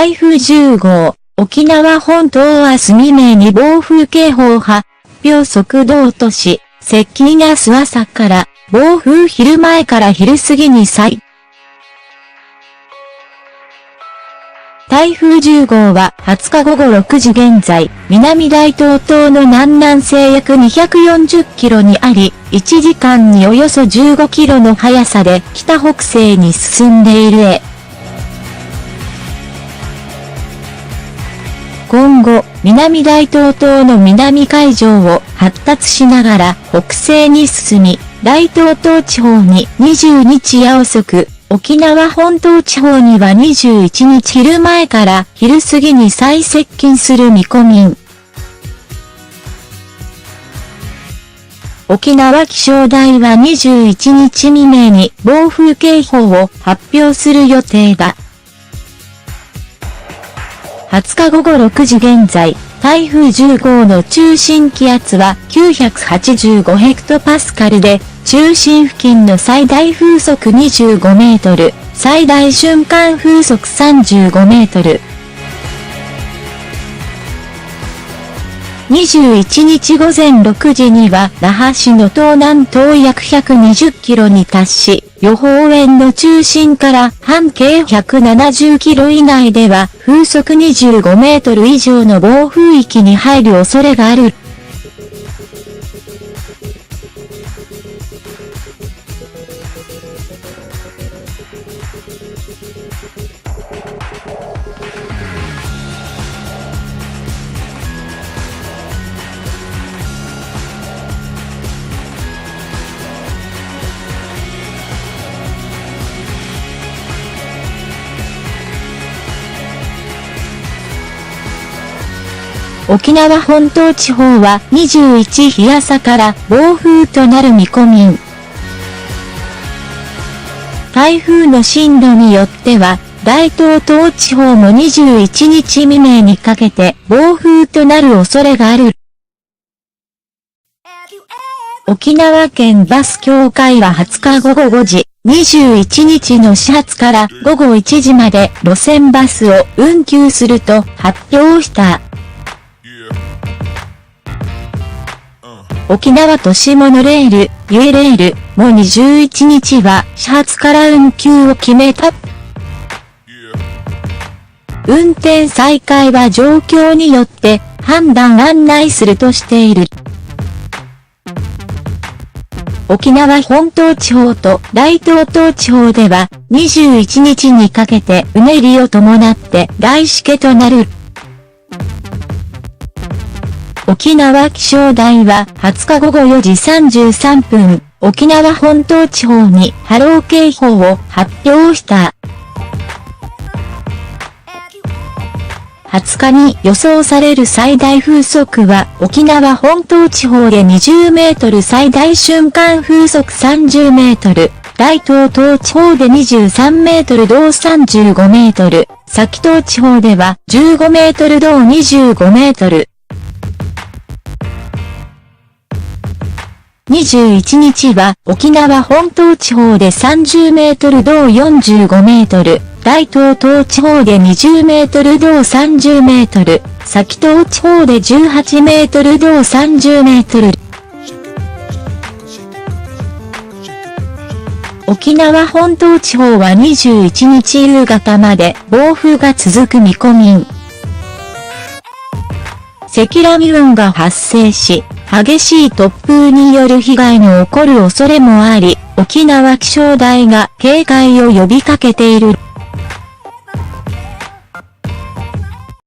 台風10号、沖縄本島明日未明に暴風警報発表速度落とし、接近明日朝から、暴風昼前から昼過ぎに台風10号は20日午後6時現在、南大東島の南南西約240キロにあり、1時間におよそ15キロの速さで北北西に進んでいる。今後、南大東島の南海上を発達しながら北西に進み、大東島地方に20日夜遅く、沖縄本島地方には21日昼前から昼過ぎに最接近する見込み。沖縄気象台は21日未明に暴風警報を発表する予定だ。20日午後6時現在、台風10号の中心気圧は985ヘクトパスカルで、中心付近の最大風速25メートル、最大瞬間風速35メートル。21日午前6時には那覇市の東南東約120キロに達し、予報円の中心から半径170キロ以内では風速25メートル以上の暴風域に入る恐れがある。沖縄本島地方は21日朝から暴風となる見込み。台風の進路によっては、大東島地方も21日未明にかけて暴風となる恐れがある。沖縄県バス協会は20日午後5時、21日の始発から午後1時まで路線バスを運休すると発表した。沖縄都市モノレール、ゆいレールも21日は始発から運休を決めた。運転再開は状況によって判断案内するとしている。沖縄本島地方と大東島地方では21日にかけてうねりを伴って大しけとなる。沖縄気象台は20日午後4時33分、沖縄本島地方に波浪警報を発表した。20日に予想される最大風速は沖縄本島地方で20メートル、最大瞬間風速30メートル、大東島地方で23メートル同35メートル、佐喜島地方では15メートル同25メートル。21日は沖縄本島地方で30メートル同45メートル、大東島地方で20メートル同30メートル、佐喜島地方で18メートル同30メートル。沖縄本島地方は21日夕方まで暴風が続く見込み。積乱雲が発生し、激しい突風による被害の起こる恐れもあり、沖縄気象台が警戒を呼びかけている。